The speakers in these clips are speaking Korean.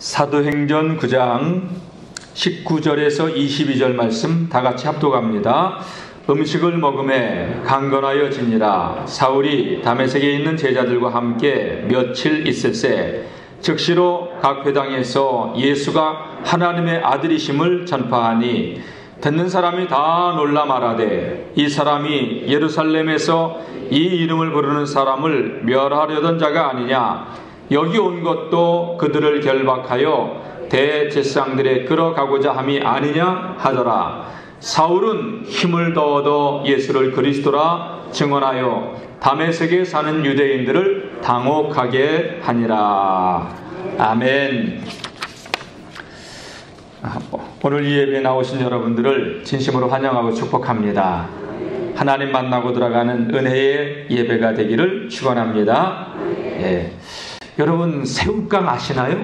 사도행전 9장 19절에서 22절 말씀 다 같이 합독합니다. 음식을 먹음에 강건하여지니라. 사울이 다메섹에 있는 제자들과 함께 며칠 있을새 즉시로 각 회당에서 예수가 하나님의 아들이심을 전파하니 듣는 사람이 다 놀라 말하되 이 사람이 예루살렘에서 이 이름을 부르는 사람을 멸하려던 자가 아니냐. 여기 온 것도 그들을 결박하여 대제사장들에 끌어가고자 함이 아니냐 하더라. 사울은 힘을 더어더 예수를 그리스도라 증언하여 다메섹에 사는 유대인들을 당혹하게 하니라. 아멘. 오늘 이 예배에 나오신 여러분들을 진심으로 환영하고 축복합니다. 하나님 만나고 들어가는 은혜의 예배가 되기를 축원합니다. 예. 여러분 새우깡 아시나요?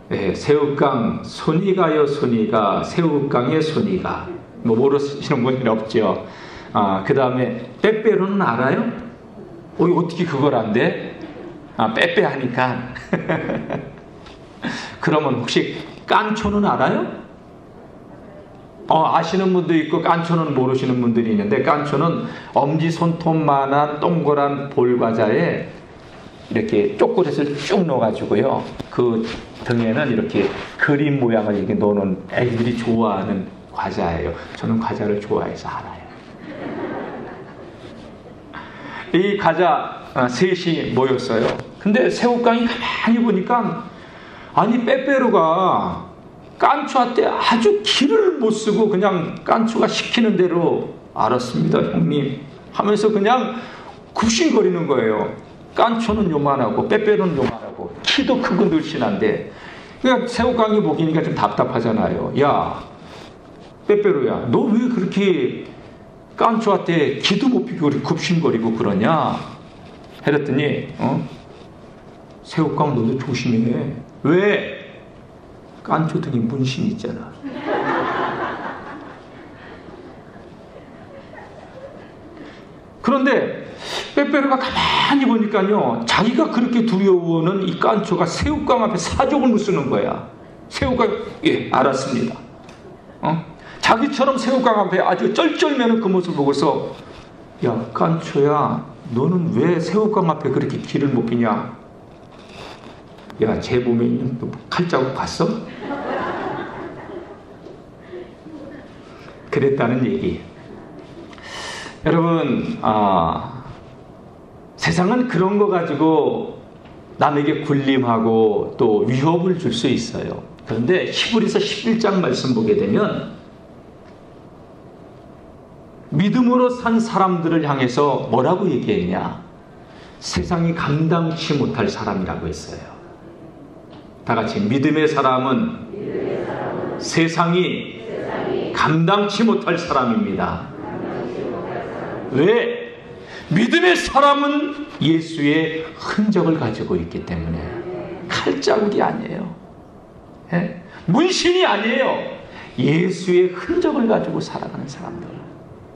네, 새우깡 손이가요. 손이가 새우깡의 손이가 뭐 모르시는 분이 없죠. 그 다음에 빼빼로는 알아요? 어떻게 그걸 안 돼? 빼빼 하니까. 그러면 혹시 깐초는 알아요? 아시는 분도 있고 깐초는 모르시는 분들이 있는데, 깐초는 엄지손톱만한 동그란 볼과자에 이렇게 초콜릿을 쭉 넣어가지고요, 그 등에는 이렇게 그림 모양을 이렇게 넣어놓은 애기들이 좋아하는 과자예요. 저는 과자를 좋아해서 알아요. 이 과자 셋이 모였어요. 근데 새우깡이 가만히 보니까, 아니 빼빼로가 깐초한테 아주 기를 못 쓰고 그냥 깐초가 시키는 대로 알았습니다 형님 하면서 그냥 굽신거리는 거예요. 깐초는 요만하고 빼빼로는 요만하고 키도 크고 늘씬한데, 그러니까 새우깡이 먹이니까 좀 답답하잖아요. 야 빼빼로야, 너 왜 그렇게 깐초한테 기도 못 피고 굽신거리고 그러냐 했더니 새우깡 너도 조심해. 왜? 깐초 등에 문신이 있잖아. 그런데 빼빼로가 가만히 보니까요, 자기가 그렇게 두려워하는 이 깐초가 새우깡 앞에 사족을 쓰는 거야. 새우깡, 예, 알았습니다. 자기처럼 새우깡 앞에 아주 쩔쩔매는 그 모습을 보고서, 야 깐초야, 너는 왜 새우깡 앞에 그렇게 기를 못 피냐? 야, 제 몸에 있는 칼자국 봤어? 그랬다는 얘기. 여러분, 세상은 그런 거 가지고 남에게 굴림하고 또 위협을 줄 수 있어요. 그런데 히브리서 11장 말씀 보게 되면 믿음으로 산 사람들을 향해서 뭐라고 얘기했냐? 세상이 감당치 못할 사람이라고 했어요. 다 같이, 믿음의 사람은 세상이 감당치 못할 사람입니다. 왜? 믿음의 사람은 예수의 흔적을 가지고 있기 때문에. 칼자국이 아니에요. 예? 문신이 아니에요. 예수의 흔적을 가지고 살아가는 사람들.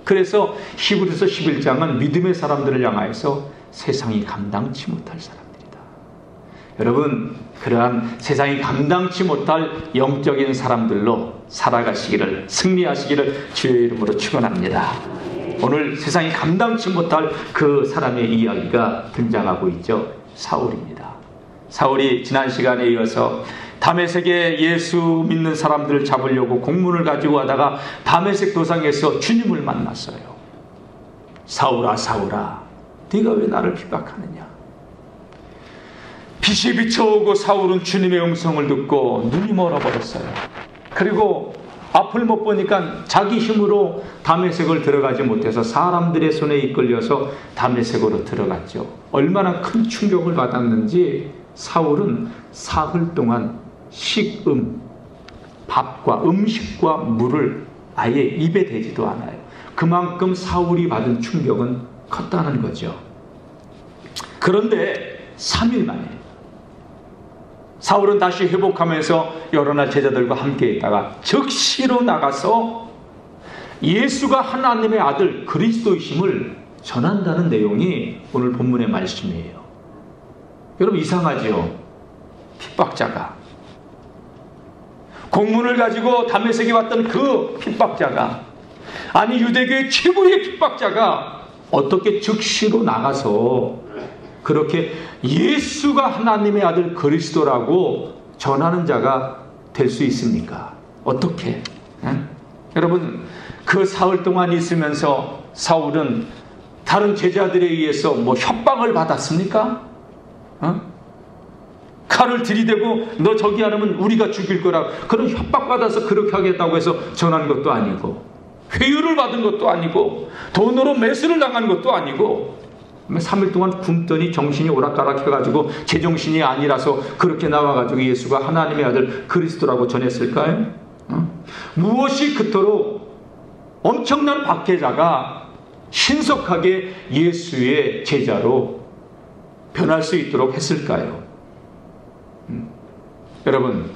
그래서 히브리서 11장은 믿음의 사람들을 향하여서 세상이 감당치 못할 사람들이다. 여러분, 그러한 세상이 감당치 못할 영적인 사람들로 살아가시기를, 승리하시기를 주의 이름으로 축원합니다. 오늘 세상이 감당치 못할 그 사람의 이야기가 등장하고 있죠. 사울입니다. 사울이 지난 시간에 이어서 다메섹에 예수 믿는 사람들을 잡으려고 공문을 가지고 하다가 다메섹 도상에서 주님을 만났어요. 사울아 사울아, 네가 왜 나를 핍박하느냐? 빛이 비춰오고 사울은 주님의 음성을 듣고 눈이 멀어버렸어요. 그리고 앞을 못 보니까 자기 힘으로 다메섹을 들어가지 못해서 사람들의 손에 이끌려서 다메섹으로 들어갔죠. 얼마나 큰 충격을 받았는지 사울은 사흘 동안 밥과 음식과 물을 아예 입에 대지도 않아요. 그만큼 사울이 받은 충격은 컸다는 거죠. 그런데 3일 만에 사울은 다시 회복하면서 여러 날 제자들과 함께 있다가 즉시로 나가서 예수가 하나님의 아들 그리스도이심을 전한다는 내용이 오늘 본문의 말씀이에요. 여러분 이상하죠? 핍박자가 공문을 가지고 다메섹에 왔던 그 핍박자가, 아니 유대교의 최고의 핍박자가 어떻게 즉시로 나가서 그렇게 예수가 하나님의 아들 그리스도라고 전하는 자가 될 수 있습니까? 어떻게? 여러분, 그 사흘 동안 있으면서 사울은 다른 제자들에 의해서 뭐 협박을 받았습니까? 칼을 들이대고 너 저기 안 하면 우리가 죽일 거라, 그런 협박받아서 그렇게 하겠다고 해서 전한 것도 아니고, 회유를 받은 것도 아니고, 돈으로 매수를 당한 것도 아니고, 3일 동안 굶더니 정신이 오락가락해가지고 제정신이 아니라서 그렇게 나와가지고 예수가 하나님의 아들 그리스도라고 전했을까요? 무엇이 그토록 엄청난 박해자가 신속하게 예수의 제자로 변할 수 있도록 했을까요? 여러분,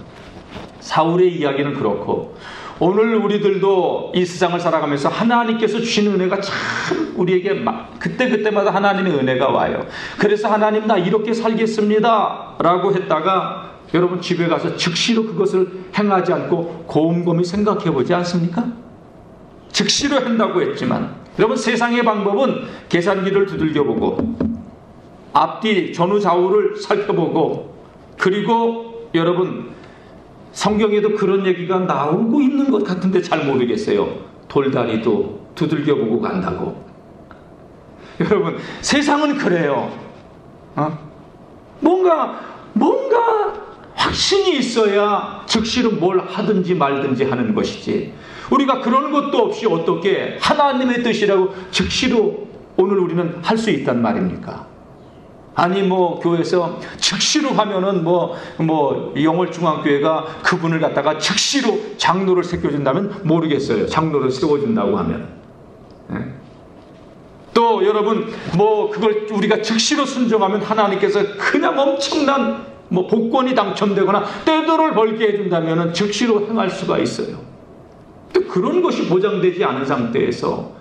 사울의 이야기는 그렇고, 오늘 우리들도 이 세상을 살아가면서 하나님께서 주시는 은혜가 참 우리에게 그때그때마다 하나님의 은혜가 와요. 그래서 하나님 나 이렇게 살겠습니다 라고 했다가 여러분 집에 가서 즉시로 그것을 행하지 않고 곰곰이 생각해 보지 않습니까? 즉시로 한다고 했지만, 여러분 세상의 방법은 계산기를 두들겨보고 앞뒤 전후 좌우를 살펴보고, 그리고 여러분 성경에도 그런 얘기가 나오고 있는 것 같은데 잘 모르겠어요. 돌다리도 두들겨보고 간다고. 여러분 세상은 그래요. 뭔가 확신이 있어야 즉시로 뭘 하든지 말든지 하는 것이지, 우리가 그런 것도 없이 어떻게 하나님의 뜻이라고 즉시로 오늘 우리는 할 수 있단 말입니까? 아니 뭐 교회에서 즉시로 하면은 뭐 영월중앙교회가 그분을 갖다가 즉시로 장로를 세워준다면 모르겠어요. 장로를 세워준다고 하면. 또 여러분 뭐 그걸 우리가 즉시로 순종하면 하나님께서 그냥 엄청난 뭐 복권이 당첨되거나 떼돈을 벌게 해준다면은 즉시로 행할 수가 있어요. 또 그런 것이 보장되지 않은 상태에서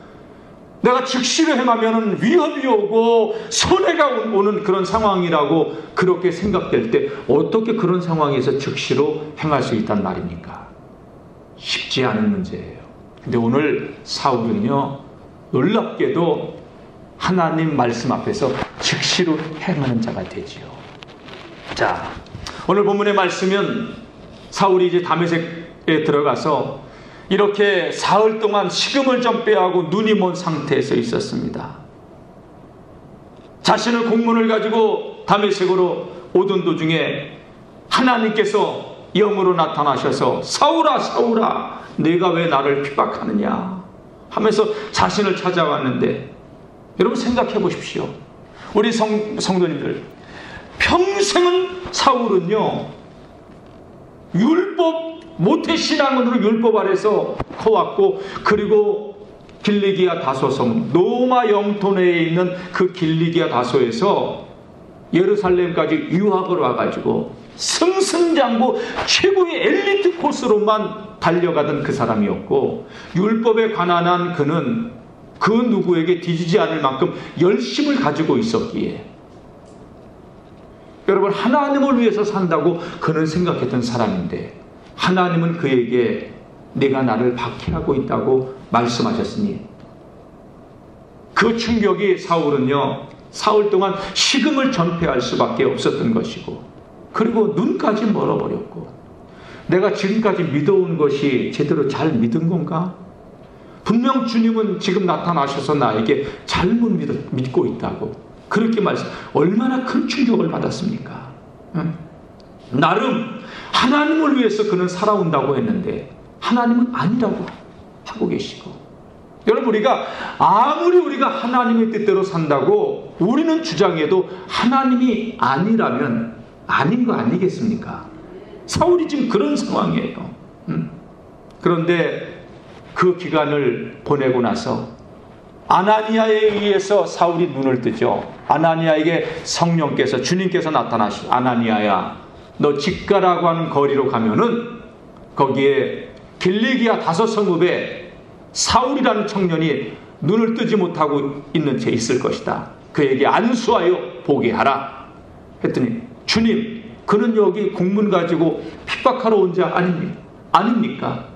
내가 즉시로 행하면 위협이 오고 손해가 오는 그런 상황이라고 그렇게 생각될 때 어떻게 그런 상황에서 즉시로 행할 수 있단 말입니까? 쉽지 않은 문제예요. 근데 오늘 사울은요, 놀랍게도 하나님 말씀 앞에서 즉시로 행하는 자가 되지요. 자, 오늘 본문의 말씀은 사울이 이제 다메섹에 들어가서 이렇게 사흘 동안 식음을 좀 빼하고 눈이 먼 상태에서 있었습니다. 자신의 공문을 가지고 다메섹으로 오던 도중에 하나님께서 영으로 나타나셔서 사울아 사울아 네가 왜 나를 핍박하느냐 하면서 자신을 찾아왔는데, 여러분 생각해 보십시오. 우리 성도님들, 평생은 사울은요 율법 모태신앙으로 율법 아래서 커왔고, 그리고 길리기아 다소섬 로마 영토 내에 있는 그 길리기아 다소에서 예루살렘까지 유학을 와가지고 승승장구 최고의 엘리트 코스로만 달려가던 그 사람이었고, 율법에 관한 그는 그 누구에게 뒤지지 않을 만큼 열심을 가지고 있었기에 여러분 하나님을 위해서 산다고 그는 생각했던 사람인데, 하나님은 그에게 내가 나를 박해하고 있다고 말씀하셨으니 그 충격이 사울은요 사흘 동안 식음을 전폐할 수밖에 없었던 것이고, 그리고 눈까지 멀어버렸고, 내가 지금까지 믿어온 것이 제대로 잘 믿은 건가? 분명 주님은 지금 나타나셔서 나에게 잘못 믿고 있다고 그렇게 얼마나 큰 충격을 받았습니까? 나름 하나님을 위해서 그는 살아온다고 했는데 하나님은 아니라고 하고 계시고, 여러분 우리가 아무리 우리가 하나님의 뜻대로 산다고 우리는 주장해도 하나님이 아니라면 아닌 거 아니겠습니까? 사울이 지금 그런 상황이에요. 그런데 그 기간을 보내고 나서 아나니아에 의해서 사울이 눈을 뜨죠. 아나니아에게 성령께서, 주님께서 나타나시죠. 아나니아야, 너 직가라고 하는 거리로 가면은 거기에 길리기아 다소섬읍에 사울이라는 청년이 눈을 뜨지 못하고 있는 채 있을 것이다. 그에게 안수하여 보게 하라 했더니, 주님, 그는 여기 공문 가지고 핍박하러 온 자 아닙니까? 아닙니까?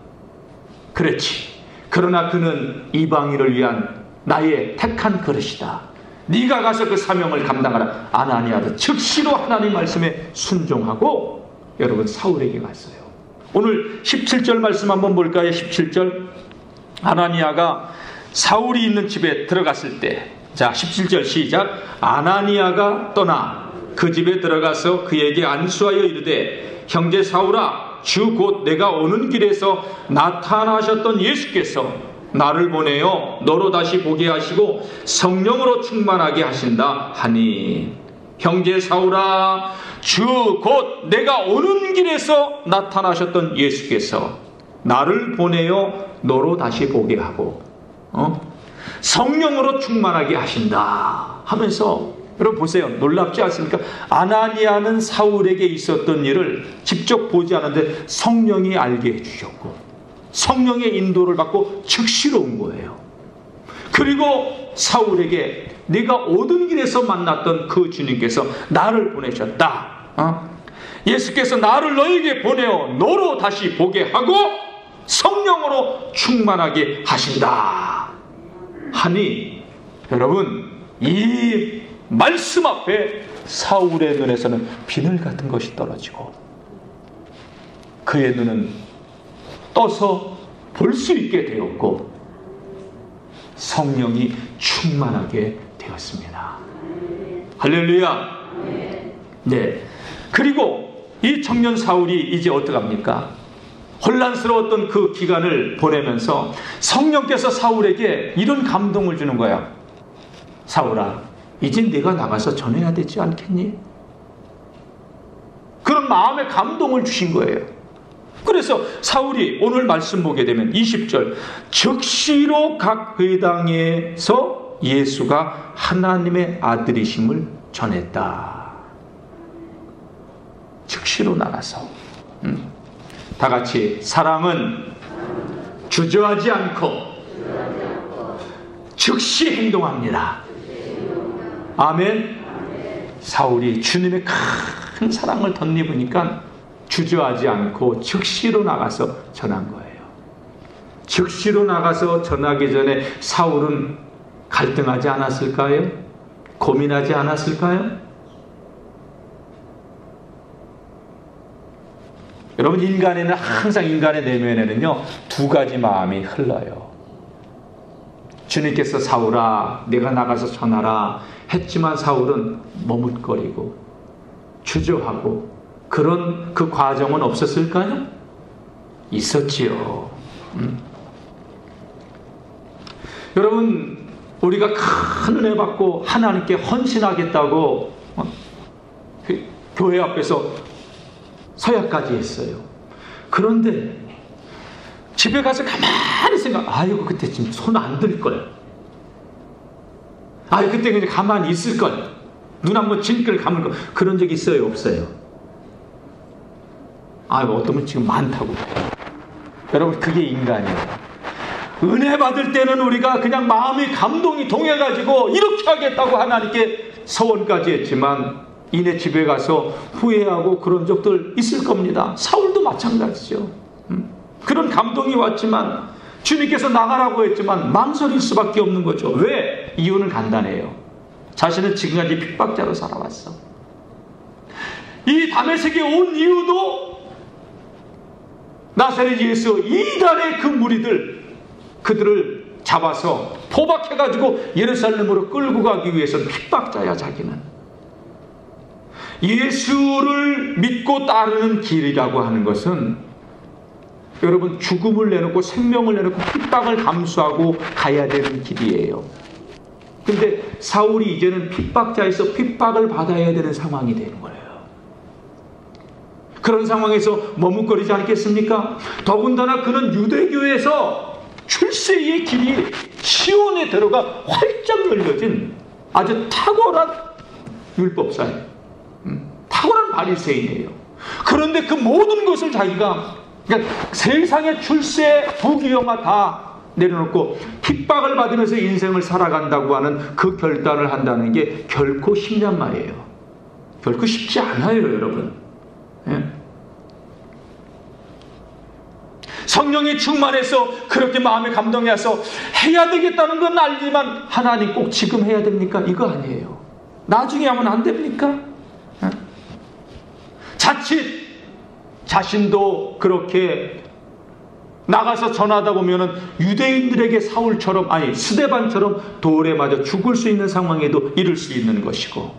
그렇지. 그러나 그는 이방인을 위한 나의 택한 그릇이다. 네가 가서 그 사명을 감당하라. 아나니아도 즉시로 하나님 말씀에 순종하고 여러분 사울에게 갔어요. 오늘 17절 말씀 한번 볼까요? 17절. 아나니아가 사울이 있는 집에 들어갔을 때, 자 17절 시작. 아나니아가 떠나 그 집에 들어가서 그에게 안수하여 이르되 형제 사울아, 주 곧 내가 오는 길에서 나타나셨던 예수께서 나를 보내어 너로 다시 보게 하시고 성령으로 충만하게 하신다 하니, 형제 사울아, 주 곧 내가 오는 길에서 나타나셨던 예수께서 나를 보내어 너로 다시 보게 하고 성령으로 충만하게 하신다 하면서, 여러분 보세요. 놀랍지 않습니까? 아나니아는 사울에게 있었던 일을 직접 보지 않았는데 성령이 알게 해주셨고 성령의 인도를 받고 즉시로 온 거예요. 그리고 사울에게 네가 오던 길에서 만났던 그 주님께서 나를 보내셨다. 예수께서 나를 너에게 보내어 너로 다시 보게 하고 성령으로 충만하게 하신다 하니, 여러분 이 말씀 앞에 사울의 눈에서는 비늘 같은 것이 떨어지고 그의 눈은 떠서 볼 수 있게 되었고 성령이 충만하게 되었습니다. 할렐루야. 네. 그리고 이 청년 사울이 이제 어떡합니까? 혼란스러웠던 그 기간을 보내면서 성령께서 사울에게 이런 감동을 주는 거야. 사울아, 이제 네가 나가서 전해야 되지 않겠니? 그런 마음의 감동을 주신 거예요. 그래서 사울이 오늘 말씀 보게 되면 20절, 즉시로 각 회당에서 예수가 하나님의 아들이심을 전했다. 즉시로 나가서 다 같이, 사랑은 주저하지 않고 즉시 행동합니다. 아멘. 사울이 주님의 큰 사랑을 덧입으니까 주저하지 않고 즉시로 나가서 전한 거예요. 즉시로 나가서 전하기 전에 사울은 갈등하지 않았을까요? 고민하지 않았을까요? 여러분, 인간에는 항상, 인간의 내면에는요 두 가지 마음이 흘러요. 주님께서 사울아 내가 나가서 전하라 했지만 사울은 머뭇거리고 주저하고 그런 그 과정은 없었을까요? 있었지요. 여러분, 우리가 큰 은혜 받고 하나님께 헌신하겠다고 교회 앞에서 서약까지 했어요. 그런데 집에 가서 가만히 아이고 그때 지금 손 안 들 걸, 그때 그냥 가만히 있을 걸, 눈 한번 징그를 감을 걸, 그런 적 있어요? 없어요? 어떤 분 지금 많다고. 여러분, 그게 인간이에요. 은혜 받을 때는 우리가 그냥 마음이 감동이 동해가지고 이렇게 하겠다고 하나님께 서원까지 했지만 이내 집에 가서 후회하고 그런 적들 있을 겁니다. 사울도 마찬가지죠. 그런 감동이 왔지만 주님께서 나가라고 했지만 망설일 수밖에 없는 거죠. 왜? 이유는 간단해요. 자신은 지금까지 핍박자로 살아왔어. 이 다메섹에 온 이유도 나사렛 예수 이단의 그 무리들, 그들을 잡아서 포박해가지고 예루살렘으로 끌고 가기 위해서는 핍박자야. 자기는 예수를 믿고 따르는 길이라고 하는 것은 여러분 죽음을 내놓고 생명을 내놓고 핍박을 감수하고 가야 되는 길이에요. 근데 사울이 이제는 핍박자에서 핍박을 받아야 되는 상황이 되는 거예요. 그런 상황에서 머뭇거리지 않겠습니까? 더군다나 그는 유대교에서 출세의 길이 시온에 들어가 활짝 열려진 아주 탁월한 율법사예요. 탁월한 바리새인이에요. 그런데 그 모든 것을 자기가, 그러니까 세상의 출세, 부귀영화 다 내려놓고 핍박을 받으면서 인생을 살아간다고 하는 그 결단을 한다는 게 결코 쉽냔 말이에요. 결코 쉽지 않아요, 여러분. 예? 성령이 충만해서 그렇게 마음에 감동이 와서 해야 되겠다는 건 알지만 하나님 꼭 지금 해야 됩니까? 이거 아니에요. 나중에 하면 안 됩니까? 자칫 자신도 그렇게 나가서 전하다 보면은 유대인들에게 사울처럼, 아니 스데반처럼 돌에 맞아 죽을 수 있는 상황에도 이를 수 있는 것이고,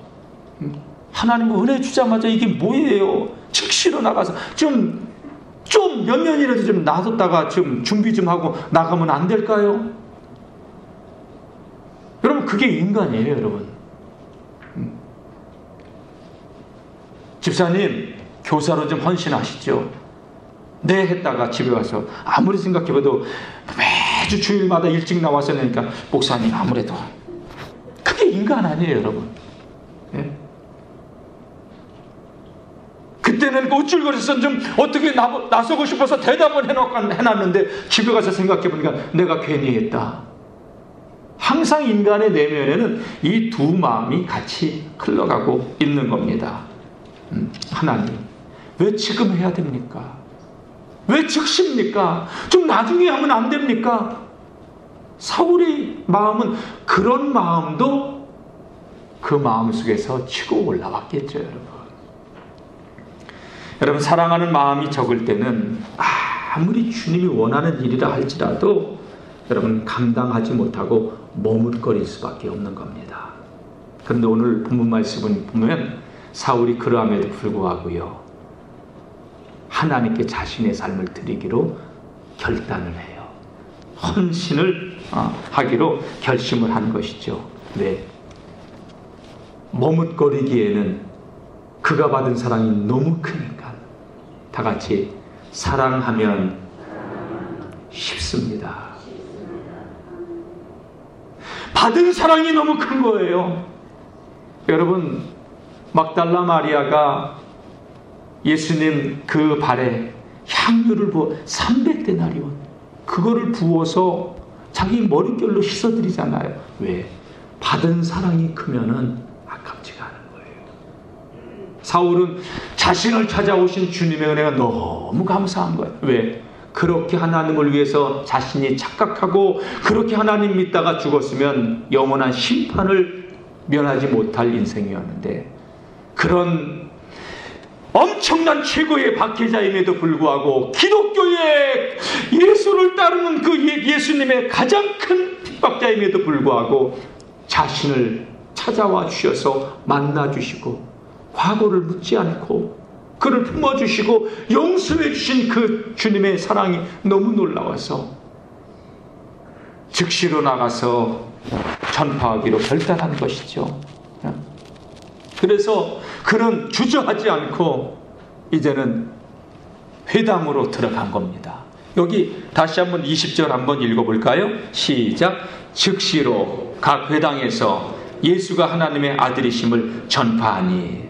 하나님 은혜 주자마자 이게 뭐예요? 즉시로 나가서 좀 몇 년이라도 좀 놔뒀다가 좀 준비 좀 하고 나가면 안 될까요? 여러분, 그게 인간이에요, 여러분. 집사님, 교사로 좀 헌신하시죠. 네 했다가 집에 와서 아무리 생각해봐도 매주 주일마다 일찍 나와서 내니까 목사님 아무래도 그게 인간 아니에요, 여러분. 예? 그때는 우쭐거려서 좀 어떻게 나서고 싶어서 대답을 해놨는데 집에 가서 생각해보니까 내가 괜히 했다. 항상 인간의 내면에는 이 두 마음이 같이 흘러가고 있는 겁니다. 하나님, 왜 지금 해야 됩니까? 왜 즉시입니까? 좀 나중에 하면 안 됩니까? 사울의 마음은 그런 마음도 그 마음 속에서 치고 올라왔겠죠, 여러분. 여러분, 사랑하는 마음이 적을 때는 아무리 주님이 원하는 일이라 할지라도 여러분 감당하지 못하고 머뭇거릴 수밖에 없는 겁니다. 그런데 오늘 본문 말씀을 보면 사울이 그러함에도 불구하고요, 하나님께 자신의 삶을 드리기로 결단을 해요. 헌신을 하기로 결심을 한 것이죠. 왜? 머뭇거리기에는 그가 받은 사랑이 너무 크니까. 다 같이 사랑하면 쉽습니다. 받은 사랑이 너무 큰 거예요. 여러분, 막달라 마리아가 예수님 그 발에 향유를 부어 300데나리온 그거를 부어서 자기 머릿결로 씻어드리잖아요. 왜? 받은 사랑이 크면은 아깝지가 않은 거예요. 사울은 자신을 찾아오신 주님의 은혜가 너무 감사한 거예요. 왜? 그렇게 하나님을 위해서 자신이 착각하고 그렇게 하나님 믿다가 죽었으면 영원한 심판을 면하지 못할 인생이었는데, 그런 엄청난 최고의 박해자임에도 불구하고 기독교의 예수를 따르는 그 예수님의 가장 큰 핍박자임에도 불구하고 자신을 찾아와 주셔서 만나 주시고 과거를 묻지 않고 그를 품어주시고 용서해 주신 그 주님의 사랑이 너무 놀라워서 즉시로 나가서 전파하기로 결단한 것이죠. 그래서 그는 주저하지 않고 이제는 회당으로 들어간 겁니다. 여기 다시 한번 20절 한번 읽어볼까요? 시작. 즉시로 각 회당에서 예수가 하나님의 아들이심을 전파하니.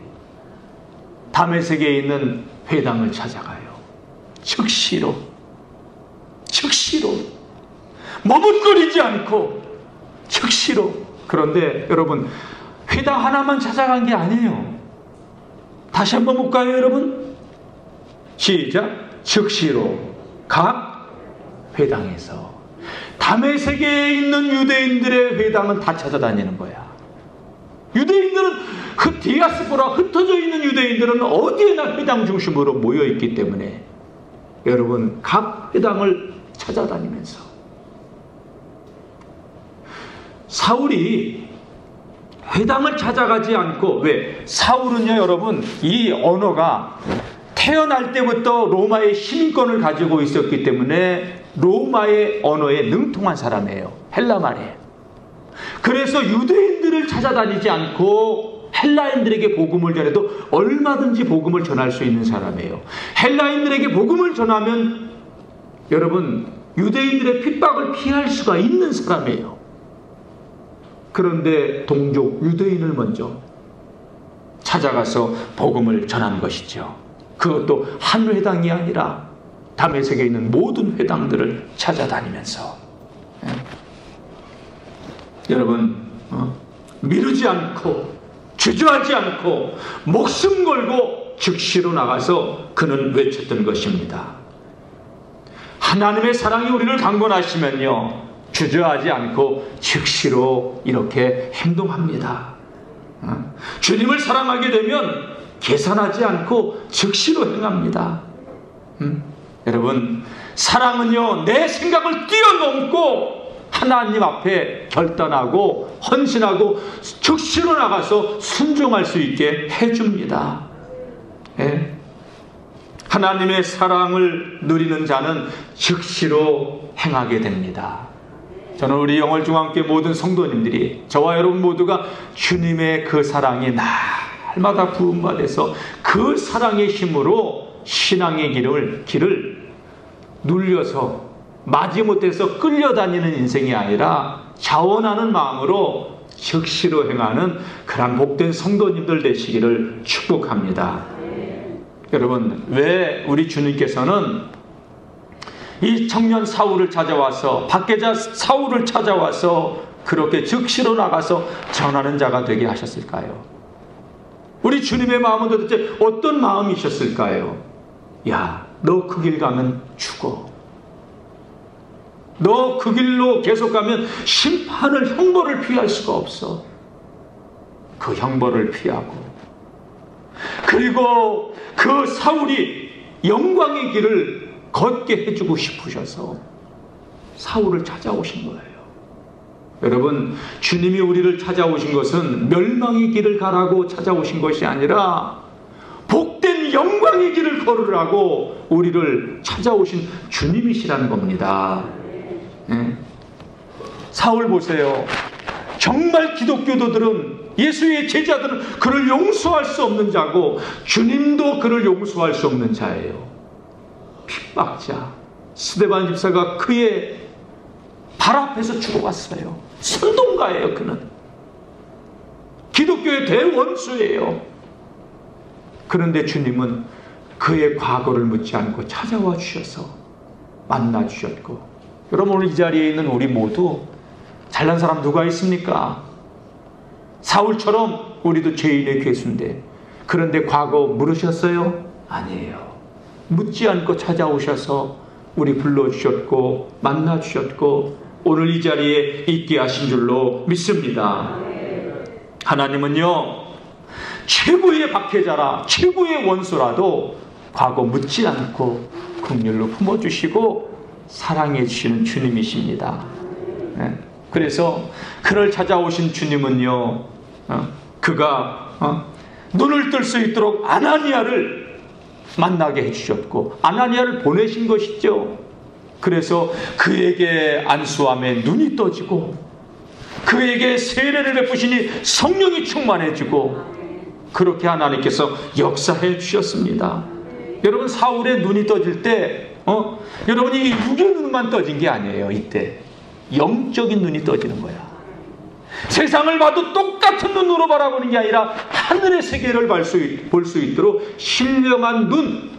다메섹에 있는 회당을 찾아가요. 즉시로 머뭇거리지 않고 즉시로. 그런데 여러분, 회당 하나만 찾아간 게 아니에요. 다시 한번 볼까요, 여러분? 시작. 즉시로 각 회당에서. 다메섹에 있는 유대인들의 회당은 다 찾아다니는 거야. 유대인들은 그 디아스포라 흩어져 있는 유대인들은 어디에나 회당 중심으로 모여있기 때문에 여러분, 각 회당을 찾아다니면서 사울이 회당을 찾아가지 않고, 왜? 사울은요, 여러분, 이 언어가 태어날 때부터 로마의 시민권을 가지고 있었기 때문에 로마의 언어에 능통한 사람이에요. 헬라말이에요. 그래서 유대인들을 찾아다니지 않고 헬라인들에게 복음을 전해도 얼마든지 복음을 전할 수 있는 사람이에요. 헬라인들에게 복음을 전하면 여러분, 유대인들의 핍박을 피할 수가 있는 사람이에요. 그런데 동족 유대인을 먼저 찾아가서 복음을 전한 것이죠. 그것도 한 회당이 아니라 다메섹에 있는 모든 회당들을 찾아다니면서. 여러분, 미루지 않고 주저하지 않고 목숨 걸고 즉시로 나가서 그는 외쳤던 것입니다. 하나님의 사랑이 우리를 강권하시면요, 주저하지 않고 즉시로 이렇게 행동합니다. 주님을 사랑하게 되면 계산하지 않고 즉시로 행합니다. 여러분, 사랑은요, 내 생각을 뛰어넘고 하나님 앞에 결단하고 헌신하고 즉시로 나가서 순종할 수 있게 해줍니다. 예? 하나님의 사랑을 누리는 자는 즉시로 행하게 됩니다. 저는 우리 영월중앙교회 모든 성도님들이, 저와 여러분 모두가 주님의 그 사랑이 날마다 부음받아서 그 사랑의 힘으로 신앙의 길을 눌려서 마지못해서 끌려다니는 인생이 아니라 자원하는 마음으로 즉시로 행하는 그런 복된 성도님들 되시기를 축복합니다. 여러분, 왜 우리 주님께서는 이 청년 사울을 찾아와서, 박계자 사울을 찾아와서 그렇게 즉시로 나가서 전하는 자가 되게 하셨을까요? 우리 주님의 마음은 도대체 어떤 마음이셨을까요? 야, 너 그 길 가면 죽어. 너 그 길로 계속 가면 심판을, 형벌을 피할 수가 없어. 그 형벌을 피하고, 그리고 그 사울이 영광의 길을 걷게 해주고 싶으셔서 사울을 찾아오신 거예요. 여러분, 주님이 우리를 찾아오신 것은 멸망의 길을 가라고 찾아오신 것이 아니라 복된 영광의 길을 걸으라고 우리를 찾아오신 주님이시라는 겁니다. 네. 사울 보세요. 정말 기독교도들은, 예수의 제자들은 그를 용서할 수 없는 자고, 주님도 그를 용서할 수 없는 자예요. 핍박자 스데반 집사가 그의 발 앞에서 죽어갔어요. 선동가예요. 그는 기독교의 대원수예요. 그런데 주님은 그의 과거를 묻지 않고 찾아와 주셔서 만나 주셨고, 여러분, 오늘 이 자리에 있는 우리 모두 잘난 사람 누가 있습니까? 사울처럼 우리도 죄인의 괴수인데, 그런데 과거 물으셨어요? 아니에요. 묻지 않고 찾아오셔서 우리 불러주셨고 만나주셨고 오늘 이 자리에 있게 하신 줄로 믿습니다. 하나님은요, 최고의 박해자라, 최고의 원수라도 과거 묻지 않고 긍휼로 품어주시고 사랑해 주시는 주님이십니다. 그래서 그를 찾아오신 주님은요, 그가 눈을 뜰 수 있도록 아나니아를 만나게 해주셨고 아나니아를 보내신 것이죠. 그래서 그에게 안수함에 눈이 떠지고 그에게 세례를 베푸시니 성령이 충만해지고 그렇게 하나님께서 역사해 주셨습니다. 여러분, 사울의 눈이 떠질 때 여러분이 육의 눈만 떠진 게 아니에요. 이때 영적인 눈이 떠지는 거야. 세상을 봐도 똑같은 눈으로 바라보는 게 아니라 하늘의 세계를 볼 수 있도록 신령한 눈,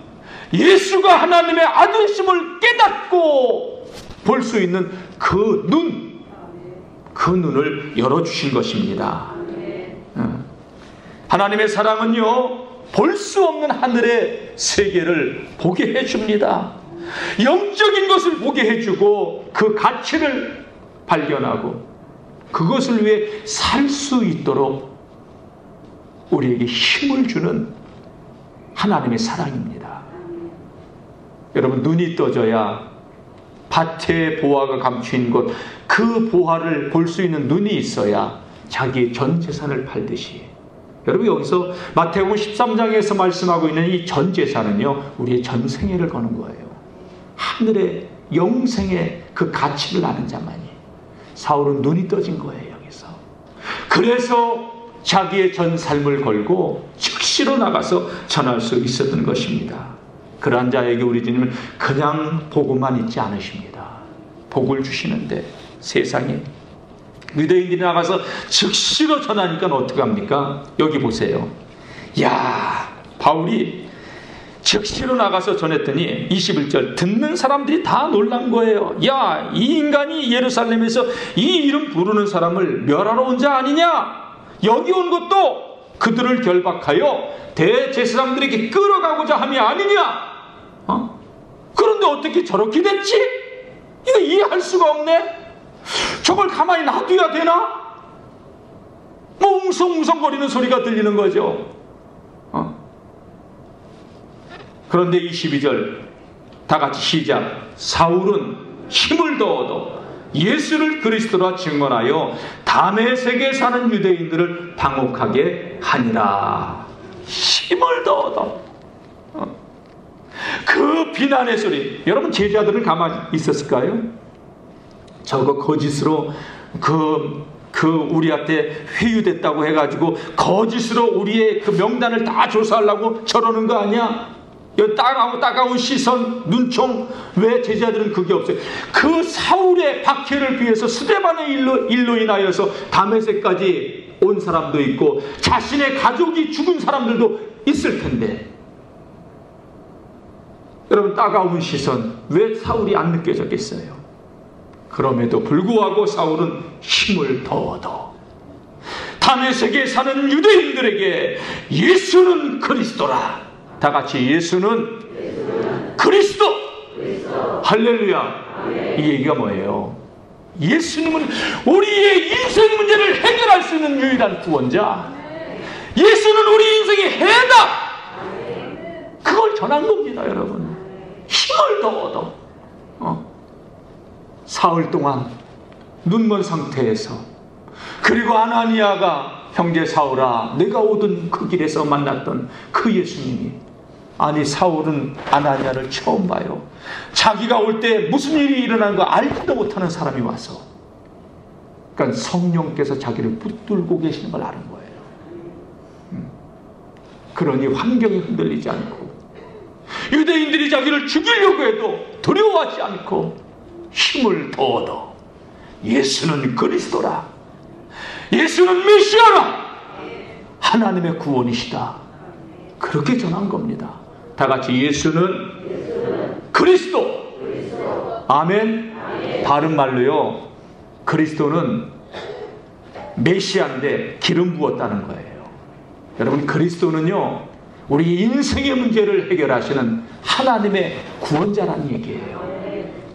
예수가 하나님의 아들심을 깨닫고 볼 수 있는 그 눈, 그 눈을 열어주신 것입니다. 하나님의 사랑은요, 볼 수 없는 하늘의 세계를 보게 해줍니다. 영적인 것을 보게 해주고 그 가치를 발견하고 그것을 위해 살 수 있도록 우리에게 힘을 주는 하나님의 사랑입니다. 여러분, 눈이 떠져야 밭의 보화가 감추인 곳, 그 보화를 볼 수 있는 눈이 있어야 자기의 전 재산을 팔듯이, 여러분, 여기서 마태복음 13장에서 말씀하고 있는 이 전 재산은요, 우리의 전생애를 거는 거예요. 하늘의 영생의 그 가치를 아는 자만이. 사울은 눈이 떠진 거예요, 여기서. 그래서 자기의 전 삶을 걸고 즉시로 나가서 전할 수 있었던 것입니다. 그러한 자에게 우리 주님은 그냥 복음만 있지 않으십니다. 복을 주시는데 세상에 유대인들이 나가서 즉시로 전하니까 어떡합니까? 여기 보세요. 야, 바울이 즉시로 나가서 전했더니 21절, 듣는 사람들이 다 놀란 거예요. 야, 이 인간이 예루살렘에서 이 이름 부르는 사람을 멸하러 온 자 아니냐? 여기 온 것도 그들을 결박하여 대제사장들에게 끌어가고자 함이 아니냐? 그런데 사울도 어떻게 저렇게 됐지? 이거 이해할 수가 없네. 저걸 가만히 놔둬야 되나? 뭐 웅성웅성거리는 소리가 들리는 거죠. 그런데 22절 다 같이 시작. 사울은 힘을 더 얻어 예수를 그리스도라 증언하여 다메섹에 사는 유대인들을 방혹하게 하니라. 힘을 더 얻어. 그 비난의 소리. 여러분, 제자들은 가만히 있었을까요? 저거 거짓으로 우리한테 회유됐다고 해가지고 거짓으로 우리의 그 명단을 다 조사하려고 저러는 거 아니야? 따가운 시선, 눈총. 왜 제자들은 그게 없어요? 그 사울의 박해를 피해서 스데반의 일로 인하여서 다메섹까지 온 사람도 있고 자신의 가족이 죽은 사람들도 있을 텐데, 여러분, 따가운 시선 왜 사울이 안 느껴졌겠어요? 그럼에도 불구하고 사울은 힘을 더 얻어 다메섹에 사는 유대인들에게 예수는 그리스도라. 다 같이 예수는 그리스도. 할렐루야. 이 얘기가 뭐예요? 예수님은 우리의 인생 문제를 해결할 수 있는 유일한 구원자. 예수는 우리 인생의 해답. 그걸 전한 겁니다, 여러분. 힘을 더 얻어. 사흘 동안 눈먼 상태에서, 그리고 아나니아가 형제 사울아, 내가 오던 그 길에서 만났던 그 예수님이, 아니 사울은 아나니아를 처음 봐요. 자기가 올 때 무슨 일이 일어나는 거 알지도 못하는 사람이 와서, 그러니까 성령께서 자기를 붙들고 계시는 걸 아는 거예요. 그러니 환경이 흔들리지 않고, 유대인들이 자기를 죽이려고 해도 두려워하지 않고 힘을 더 얻어 예수는 그리스도라. 예수는 메시아라. 하나님의 구원이시다. 그렇게 전한 겁니다. 다 같이 예수는 그리스도. 아멘. 바른 말로요, 그리스도는 메시아인데 기름 부었다는 거예요. 여러분, 그리스도는요, 우리 인생의 문제를 해결하시는 하나님의 구원자라는 얘기예요.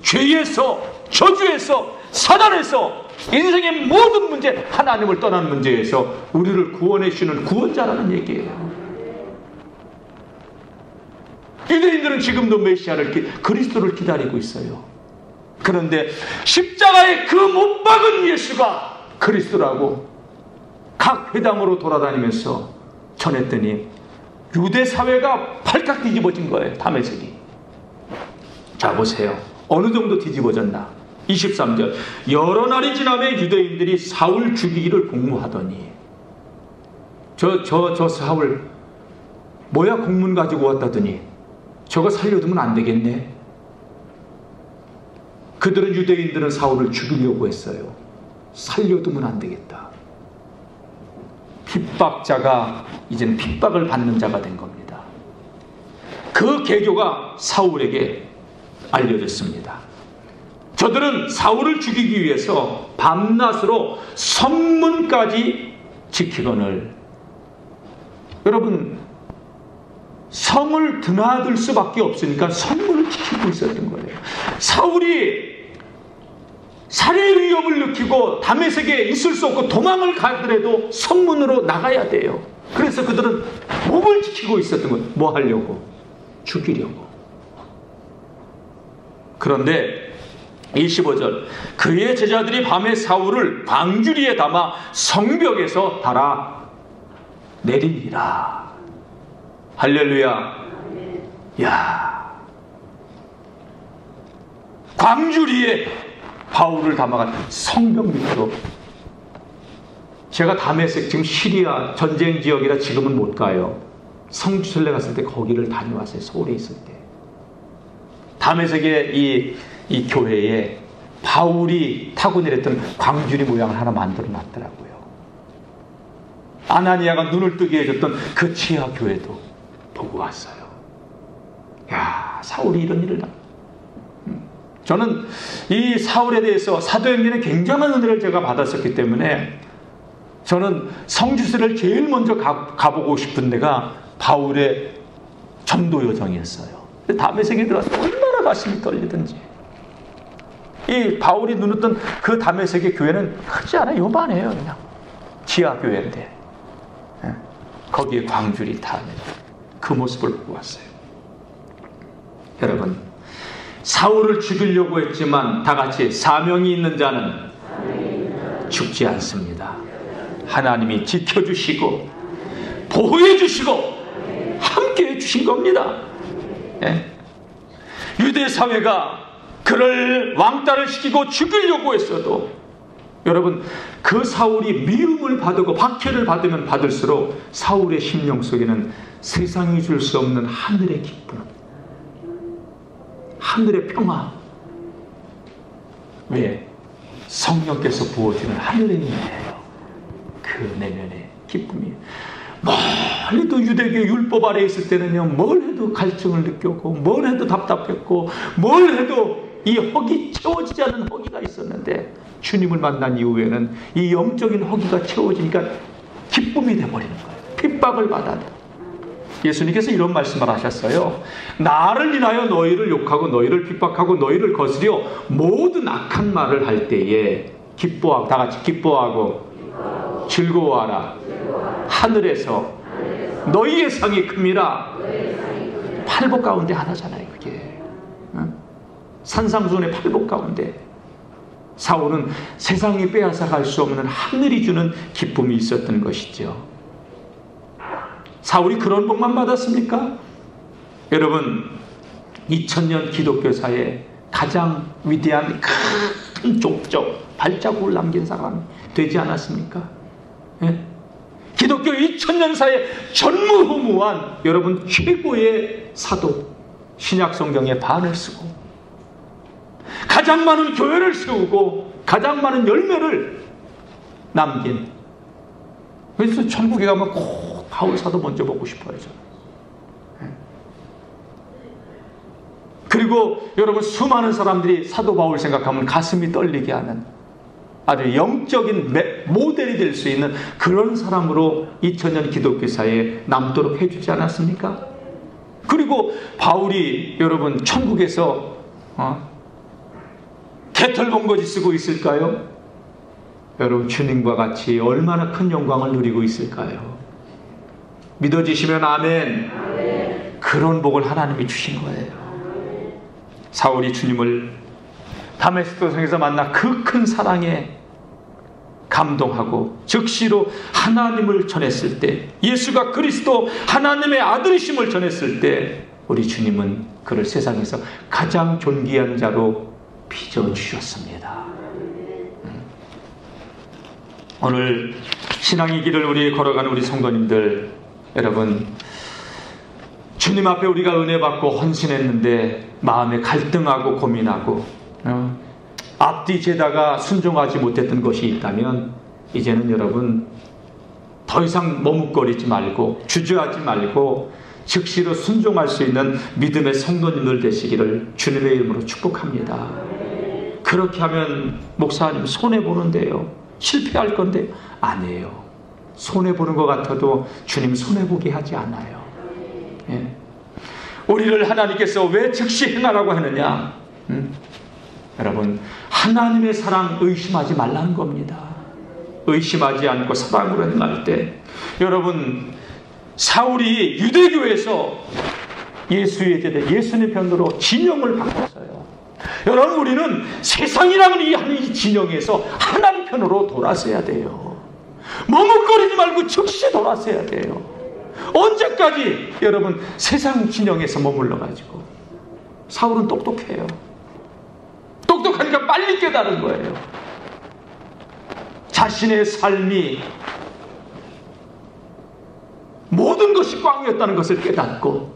죄에서, 저주에서, 사단에서, 인생의 모든 문제, 하나님을 떠난 문제에서 우리를 구원해 주시는 구원자라는 얘기예요. 유대인들은 지금도 메시아를, 그리스도를 기다리고 있어요. 그런데 십자가에 그 못 박은 예수가 그리스도라고 각 회당으로 돌아다니면서 전했더니 유대 사회가 발칵 뒤집어진 거예요. 다메섹이. 자, 보세요. 어느 정도 뒤집어졌나? 23절. 여러 날이 지나며 유대인들이 사울 죽이기를 공모하더니, 저 사울 뭐야 공문 가지고 왔다더니 저거 살려두면 안 되겠네. 그들은, 유대인들은 사울을 죽이려고 했어요. 살려두면 안 되겠다. 핍박자가 이제는 핍박을 받는 자가 된 겁니다. 그 계교가 사울에게 알려졌습니다. 저들은 사울을 죽이기 위해서 밤낮으로 성문까지 지키거늘. 여러분, 성을 드나들 수밖에 없으니까 성문을 지키고 있었던 거예요. 사울이 살해 위협을 느끼고 다메섹에 있을 수 없고 도망을 가더라도 성문으로 나가야 돼요. 그래서 그들은 몸을 지키고 있었던 거예요. 뭐 하려고? 죽이려고. 그런데 25절. 그의 제자들이 밤에 사울을 광주리에 담아 성벽에서 달아 내리니라. 할렐루야. 야, 광주리에 바울을 담아가 성벽 밑으로. 제가 다메섹, 지금 시리아 전쟁 지역이라 지금은 못 가요. 성주설레 갔을 때 거기를 다녀왔어요. 서울에 있을 때. 다메섹의 이 교회에 바울이 타고 내렸던 광주리 모양을 하나 만들어 놨더라고요. 아나니아가 눈을 뜨게 해줬던 그 지하 교회도 보고 왔어요. 야, 사울이 이런 일을 저는 이 사울에 대해서 사도행전에 굉장한 은혜를 제가 받았었기 때문에 저는 성지순례를 제일 먼저 가보고 싶은 데가 바울의 전도 여정이었어요. 다메섹에 들어가서 얼마나 얼마나 가슴이 떨리든지. 이 바울이 누렸던 그 다메섹의 교회는 크지 않아요. 요만해요. 그냥 지하 교회인데 거기에 광줄이 타는 그 모습을 보고 왔어요. 여러분, 사울을 죽이려고 했지만 다 같이 사명이 있는 자는 죽지 않습니다. 하나님이 지켜주시고 보호해주시고 함께해 주신 겁니다. 유대 사회가 그를 왕따를 시키고 죽이려고 했어도 여러분, 그 사울이 미움을 받고 박해를 받으면 받을수록 사울의 심령 속에는 세상이 줄 수 없는 하늘의 기쁨, 하늘의 평화. 왜? 성령께서 부어주는 하늘의 은혜예요. 그 내면의 기쁨이. 뭘 해도 유대교 율법 아래 있을 때는요, 뭘 해도 갈증을 느꼈고, 뭘 해도 답답했고, 뭘 해도 이 허기, 채워지지 않는 허기가 있었는데, 주님을 만난 이후에는 이 영적인 허기가 채워지니까 기쁨이 돼버리는 거예요. 핍박을 받아도. 예수님께서 이런 말씀을 하셨어요. 나를 인하여 너희를 욕하고 너희를 핍박하고 너희를 거스려 모든 악한 말을 할 때에 기뻐하고, 다 같이 기뻐하고 즐거워하라. 하늘에서 너희의 상이 큼이라. 팔복 가운데 하나잖아요, 그게. 산상수훈의 팔복 가운데 사울은 세상이 빼앗아 갈 수 없는 하늘이 주는 기쁨이 있었던 것이죠. 사울이 그런 복만 받았습니까? 여러분, 2000년 기독교사의 가장 위대한 큰 족적 발자국을 남긴 사람 되지 않았습니까? 예? 기독교 2000년사의 전무후무한 여러분 최고의 사도, 신약 성경의 반을 쓰고 가장 많은 교회를 세우고 가장 많은 열매를 남긴. 그래서 천국에 가면 꼭 바울 사도 먼저 보고 싶어요. 저는. 그리고 여러분, 수많은 사람들이 사도 바울 생각하면 가슴이 떨리게 하는 아주 영적인 모델이 될 수 있는 그런 사람으로 2000년 기독교사에 남도록 해주지 않았습니까? 그리고 바울이 여러분 천국에서 개털봉거지 쓰고 있을까요? 여러분, 주님과 같이 얼마나 큰 영광을 누리고 있을까요? 믿어지시면 아멘. 아멘. 그런 복을 하나님이 주신 거예요. 사울이 주님을 다메섹 도성에서 만나 그 큰 사랑에 감동하고 즉시로 하나님을 전했을 때, 예수가 그리스도 하나님의 아들이심을 전했을 때 우리 주님은 그를 세상에서 가장 존귀한 자로 빚어주셨습니다. 오늘 신앙의 길을 우리 걸어가는 우리 성도님들, 여러분, 주님 앞에 우리가 은혜 받고 헌신했는데 마음에 갈등하고 고민하고 앞뒤 재다가 순종하지 못했던 것이 있다면 이제는 여러분 더 이상 머뭇거리지 말고 주저하지 말고 즉시로 순종할 수 있는 믿음의 성도님들 되시기를 주님의 이름으로 축복합니다. 그렇게 하면 목사님 손해보는데요, 실패할 건데 아니에요. 손해보는 것 같아도 주님 손해보게 하지 않아요. 예. 우리를 하나님께서 왜 즉시 행하라고 하느냐? 여러분, 하나님의 사랑 의심하지 말라는 겁니다. 의심하지 않고 사랑으로 행할 때, 여러분, 사울이 유대교에서 예수님 편으로 진영을 바꿨어요. 여러분, 우리는 세상이라는 이 진영에서 하나님 편으로 돌아서야 돼요. 머뭇거리지 말고 즉시 돌아서야 돼요. 언제까지 여러분 세상 진영에서 머물러가지고. 사울은 똑똑해요. 똑똑하니까 빨리 깨달은 거예요. 자신의 삶이 모든 것이 꽝이었다는 것을 깨닫고,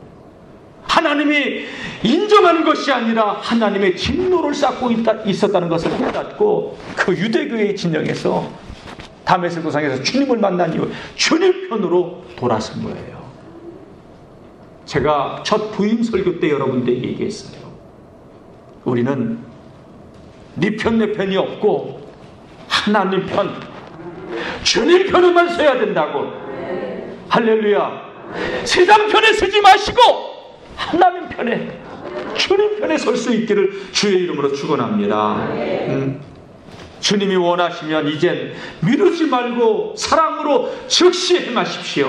하나님이 인정하는 것이 아니라 하나님의 진노를 쌓고 있었다는 것을 깨닫고, 그 유대교의 진영에서 다메섹 도상에서 주님을 만난 이후 주님 편으로 돌아선 거예요. 제가 첫 부임 설교 때 여러분들에게 얘기했어요. 우리는 네 편 내 편이 없고 하나님 편, 주님 편에만 서야 된다고. 할렐루야. 세상 편에 서지 마시고 하나님 편에, 주님 편에 설 수 있기를 주의 이름으로 축원합니다. 주님이 원하시면 이젠 미루지 말고 사랑으로 즉시 행하십시오.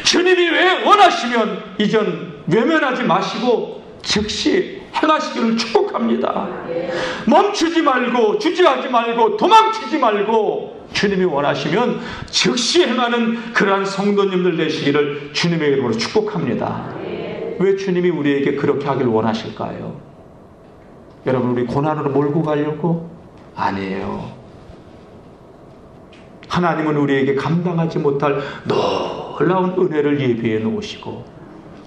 주님이 왜 원하시면 이젠 외면하지 마시고 즉시 행하시기를 축복합니다. 멈추지 말고 주저하지 말고 도망치지 말고 주님이 원하시면 즉시 행하는 그러한 성도님들 되시기를 주님의 이름으로 축복합니다. 왜 주님이 우리에게 그렇게 하길 원하실까요? 여러분, 우리 고난으로 몰고 가려고? 아니에요. 하나님은 우리에게 감당하지 못할 놀라운 은혜를 예비해 놓으시고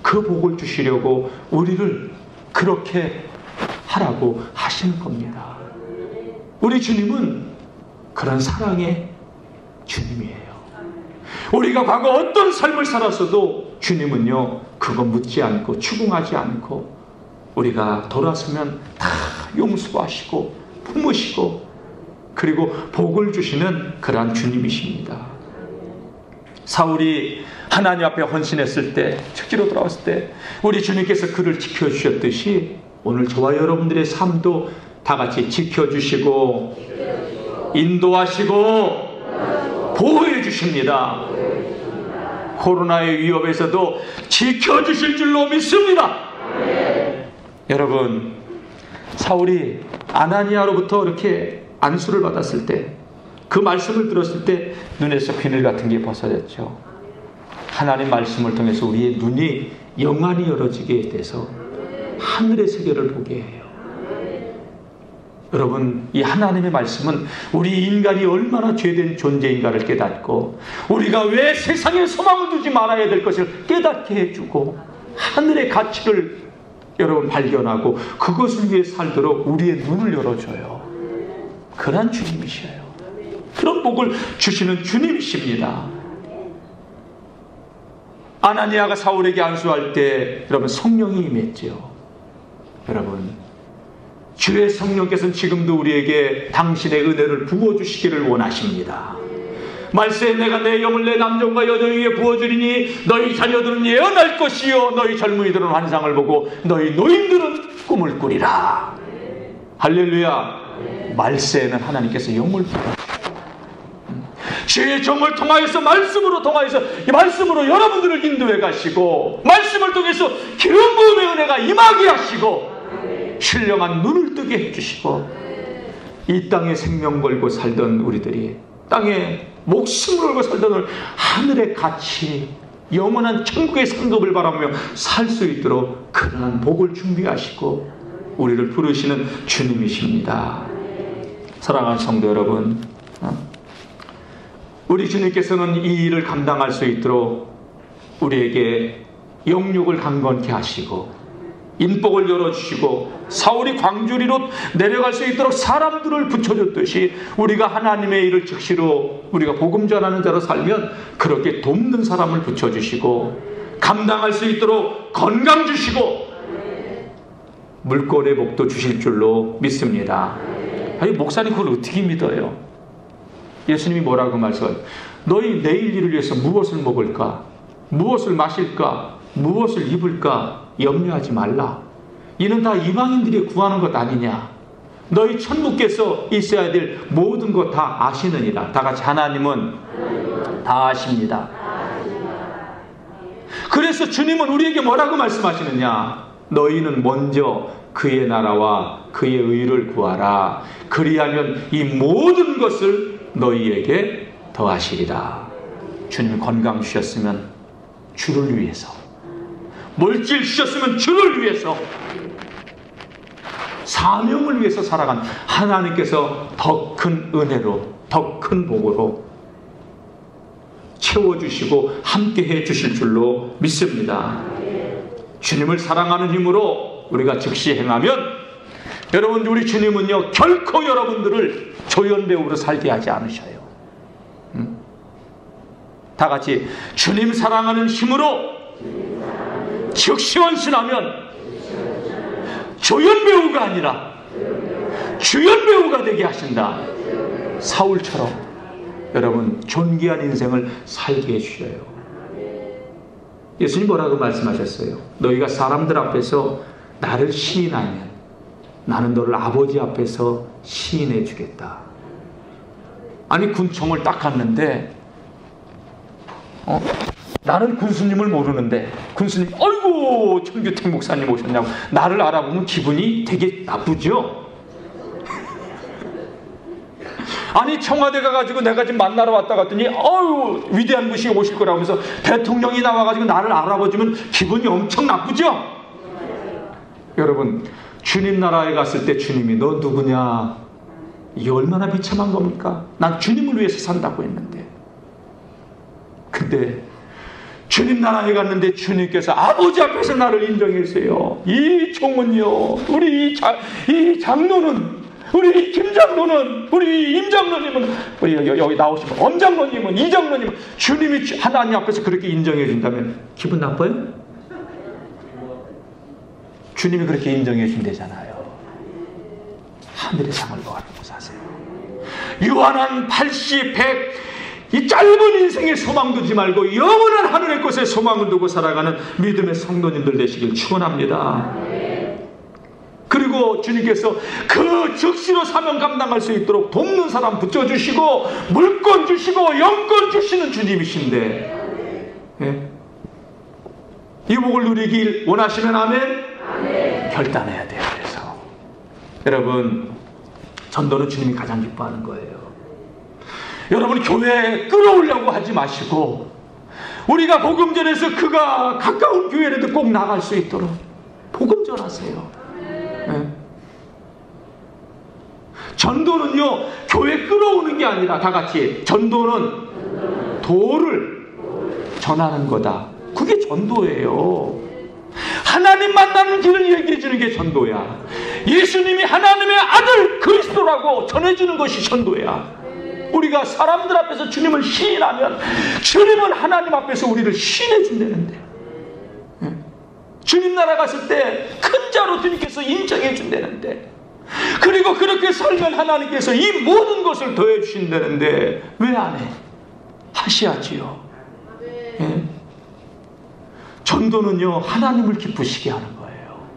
그 복을 주시려고 우리를 그렇게 하라고 하시는 겁니다. 우리 주님은 그런 사랑의 주님이에요. 우리가 과거 어떤 삶을 살았어도 주님은요, 그거 묻지 않고 추궁하지 않고 우리가 돌아서면 다 용서하시고 품으시고 그리고 복을 주시는 그러한 주님이십니다. 사울이 하나님 앞에 헌신했을 때, 즉지로 돌아왔을 때 우리 주님께서 그를 지켜주셨듯이 오늘 저와 여러분들의 삶도 다 같이 지켜주시고 인도하시고 보호해 주십니다. 코로나의 위협에서도 지켜주실 줄로 믿습니다. 여러분, 사울이 아나니아로부터 이렇게 안수를 받았을 때, 그 말씀을 들었을 때 눈에서 비늘 같은 게 벗어졌죠. 하나님 말씀을 통해서 우리의 눈이 영안이 열어지게 돼서 하늘의 세계를 보게 해요. 여러분, 이 하나님의 말씀은 우리 인간이 얼마나 죄된 존재인가를 깨닫고 우리가 왜 세상에 소망을 두지 말아야 될 것을 깨닫게 해주고 하늘의 가치를 여러분 발견하고 그것을 위해 살도록 우리의 눈을 열어줘요. 그런 주님이셔요. 그런 복을 주시는 주님이십니다. 아나니아가 사울에게 안수할 때 여러분 성령이 임했죠. 여러분, 주의 성령께서는 지금도 우리에게 당신의 은혜를 부어주시기를 원하십니다. 말세에 내가 내 영을 내 남종과 여종 위에 부어주리니 너희 자녀들은 예언할 것이요 너희 젊은이들은 환상을 보고 너희 노인들은 꿈을 꾸리라. 할렐루야. 말세에는 하나님께서 영을 부어주십니다. 주의 정을 통하여서 말씀으로 통하여서 이 말씀으로 여러분들을 인도해 가시고 말씀을 통해서 기름 부음의 은혜가 임하게 하시고 신령한 눈을 뜨게 해주시고 이 땅에 생명 걸고 살던 우리들이 땅에 목숨을 걸고 살던 하늘의 가치 영원한 천국의 상급을 바라보며 살 수 있도록 그러한 복을 준비하시고 우리를 부르시는 주님이십니다. 사랑하는 성도 여러분, 우리 주님께서는 이 일을 감당할 수 있도록 우리에게 영육을 강건케 하시고 인복을 열어주시고 사울이 광주리로 내려갈 수 있도록 사람들을 붙여줬듯이 우리가 하나님의 일을 즉시로 우리가 복음 전하는 자로 살면 그렇게 돕는 사람을 붙여주시고 감당할 수 있도록 건강 주시고 물권의 복도 주실 줄로 믿습니다. 아니, 목사님 그걸 어떻게 믿어요? 예수님이 뭐라고 말씀하세요? 너희 내일 일을 위해서 무엇을 먹을까? 무엇을 마실까? 무엇을 입을까? 염려하지 말라. 이는 다 이방인들이 구하는 것 아니냐? 너희 천국께서 있어야 될 모든 것 다 아시느니라. 다 같이 하나님은 다 아십니다. 그래서 주님은 우리에게 뭐라고 말씀하시느냐? 너희는 먼저 그의 나라와 그의 의를 구하라. 그리하면 이 모든 것을 너희에게 더하시리라. 주님 건강 주셨으면 주를 위해서, 물질 주셨으면 주를 위해서, 사명을 위해서 살아간 하나님께서 더 큰 은혜로, 더 큰 복으로 채워주시고 함께해 주실 줄로 믿습니다. 주님을 사랑하는 힘으로 우리가 즉시 행하면 여러분, 우리 주님은요 결코 여러분들을 조연배우로 살게 하지 않으셔요. 다 같이 주님 사랑하는 힘으로 즉시 헌신하면 조연배우가 아니라 주연배우가 되게 하신다. 사울처럼 여러분 존귀한 인생을 살게 해주셔요. 예수님 뭐라고 말씀하셨어요? 너희가 사람들 앞에서 나를 시인하면 나는 너를 아버지 앞에서 시인해 주겠다. 아니 군청을 딱 갔는데 나는 군수님을 모르는데 군수님 아이고 청규택 목사님 오셨냐고 나를 알아보면 기분이 되게 나쁘죠. 아니 청와대 가가지고 내가 지금 만나러 왔다 갔더니 아유 위대한 분이 오실 거라고 하면서 대통령이 나와가지고 나를 알아보지면 기분이 엄청 나쁘죠. 여러분 주님 나라에 갔을 때 주님이 너 누구냐 이게 얼마나 비참한 겁니까? 난 주님을 위해서 산다고 했는데 근데 주님 나라에 갔는데 주님께서 아버지 앞에서 나를 인정했어요. 이 종은요 우리 이 장로는 우리 김 장로는 우리 임 장로님은 우리 여기 나오시면 엄 장로님은 이 장로님은 주님이 하나님 앞에서 그렇게 인정해 준다면 기분 나빠요? 주님이 그렇게 인정해 준대잖아요. 하늘의 상을 구하라고 사세요. 유한한 80, 100 이 짧은 인생에 소망 두지 말고 영원한 하늘의 곳에 소망을 두고 살아가는 믿음의 성도님들 되시길 축원합니다. 그리고 주님께서 그 즉시로 사명 감당할 수 있도록 돕는 사람 붙여주시고 물권 주시고 영권 주시는 주님이신데 이 복을 누리길 원하시면 아멘? 결단해야 돼요. 그래서 여러분 전도는 주님이 가장 기뻐하는 거예요. 여러분 교회에 끌어오려고 하지 마시고 우리가 복음 전해서 그가 가까운 교회라도 꼭 나갈 수 있도록 복음 전하세요. 전도는요 교회 끌어오는 게 아니라 다 같이 전도는 도를 전하는 거다. 그게 전도예요. 하나님 만나는 길을 얘기해 주는 게 전도야. 예수님이 하나님의 아들 그리스도라고 전해주는 것이 전도야. 우리가 사람들 앞에서 주님을 시인하면 주님은 하나님 앞에서 우리를 시인해 준다는데 주님 나라 갔을 때 큰 자로 주님께서 인정해 준다는데 그리고 그렇게 살면 하나님께서 이 모든 것을 더해 주신다는데 왜 안 해? 하셔야지요. 전도는요 하나님을 기쁘시게 하는 거예요.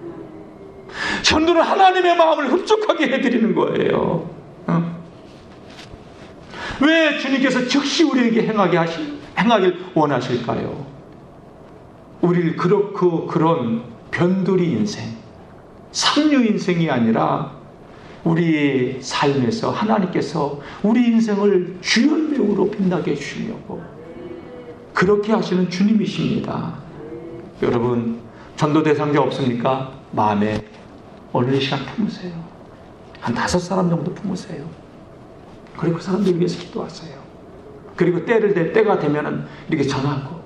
전도는 하나님의 마음을 흡족하게 해드리는 거예요. 왜 주님께서 즉시 우리에게 행하길 원하실까요? 우리를 그런 변두리 인생, 삼류 인생이 아니라 우리의 삶에서 하나님께서 우리 인생을 주연배우로 빛나게 해주시려고 그렇게 하시는 주님이십니다. 여러분 전도 대상자 없습니까? 마음에 오늘 이 시간 품으세요. 한 5사람 정도 품으세요. 그리고 사람들 위해서 기도하세요. 그리고 때가 되면은 이렇게 전하고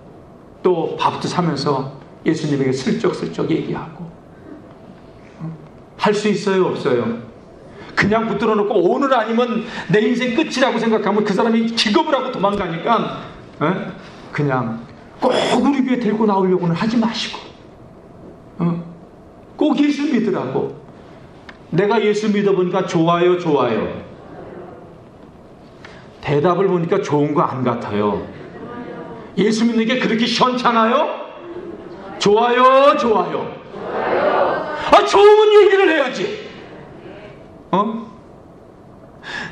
또 밥도 사면서 예수님에게 슬쩍슬쩍 얘기하고 할 수 있어요? 없어요? 그냥 붙들어 놓고 오늘 아니면 내 인생 끝이라고 생각하면 그 사람이 기겁을 하고 도망가니까 그냥 꼭 우리 교회 데리고 나오려고는 하지 마시고 꼭 예수 믿으라고. 내가 예수 믿어보니까 좋아요? 대답을 보니까 좋은 거 안 같아요. 예수 믿는 게 그렇게 시원찮아요? 좋아요? 좋으면 얘기를 해야지.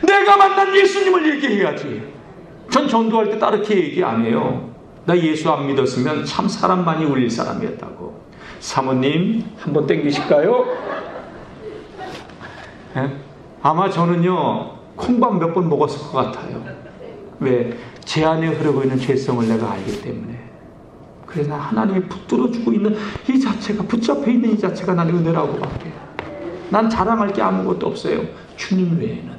내가 만난 예수님을 얘기해야지. 전 전도할 때 따르게 얘기 안 해요. 나 예수 안 믿었으면 참 사람 많이 울릴 사람이었다고. 사모님 한번 땡기실까요? 아마 저는요 콩밥 몇 번 먹었을 것 같아요. 왜? 제 안에 흐르고 있는 죄성을 내가 알기 때문에. 그래서 하나님이 붙들어주고 있는 이 자체가, 붙잡혀 있는 이 자체가 난 은혜라고 밖에. 난 자랑할 게 아무것도 없어요. 주님 외에는.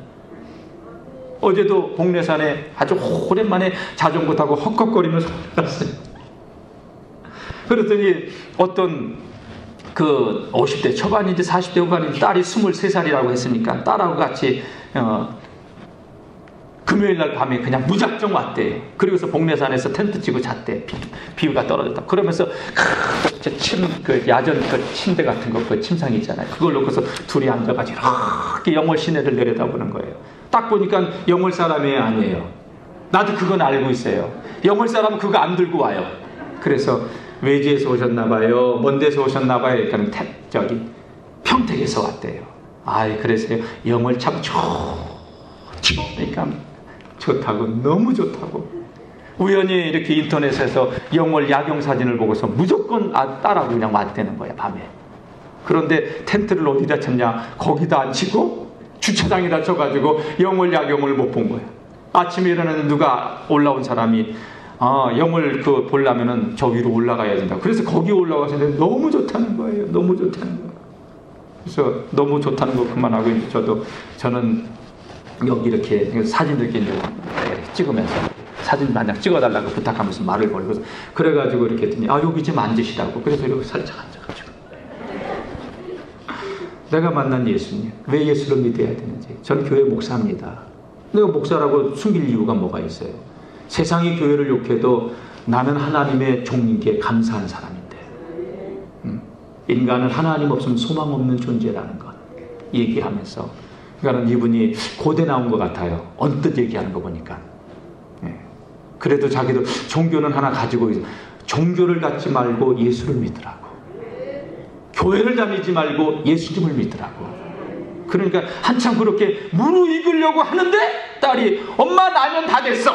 어제도 복례산에 아주 오랜만에 자전거 타고 헉헉거리면서 갔어요. 그랬더니 어떤 그 50대 초반인지 40대 후반인지 딸이 23살이라고 했으니까 딸하고 같이 금요일날 밤에 그냥 무작정 왔대. 그리고서 복례산에서 텐트 치고 잤대. 비가 떨어졌다. 그러면서 그 야전 그 침대 같은 거, 그 침상 있잖아요. 그걸 놓고서 둘이 앉아가지고 이렇게 영월 시내를 내려다보는 거예요. 딱 보니까 영월 사람이 아니에요. 나도 그건 알고 있어요. 영월 사람은 그거 안 들고 와요. 그래서 외지에서 오셨나 봐요. 먼 데서 오셨나 봐요. 그러니까 평택에서 왔대요. 그래서 영월 참 좋으니까 좋다고, 너무 좋다고. 우연히 이렇게 인터넷에서 영월 야경 사진을 보고서 무조건 딸하고 그냥 왔다는 거야, 밤에. 그런데 텐트를 어디다 쳤냐? 거기다 안 치고 주차장에다 쳐가지고 영월 야경을 못 본 거야. 아침에 일어나는 누가 올라온 사람이 영월 보려면은 저 위로 올라가야 된다. 그래서 거기 올라가서 너무 좋다는 거예요. 너무 좋다는 거예요. 그래서 너무 좋다는 거 그만하고 저는 여기 이렇게 사진 이렇게 찍으면서 사진 만약 찍어달라고 부탁하면서 말을 걸고, 그래가지고 이렇게 했더니 여기 좀 앉으시라고. 그래서 이렇게 살짝 앉아가지고, 내가 만난 예수님, 왜 예수를 믿어야 되는지. 전 교회 목사입니다. 내가 목사라고 숨길 이유가 뭐가 있어요? 세상이 교회를 욕해도 나는 하나님의 종인 게 감사한 사람인데, 인간은 하나님 없으면 소망 없는 존재라는 것 얘기하면서, 그러니까 이분이 고대 나온 것 같아요. 언뜻 얘기하는 거 보니까. 그래도 자기도 종교는 하나 가지고 있어. 종교를 갖지 말고 예수를 믿으라고. 교회를 다니지 말고 예수님을 믿으라고. 그러니까 한참 그렇게 무르익으려고 하는데 딸이 엄마 라면 다 됐어.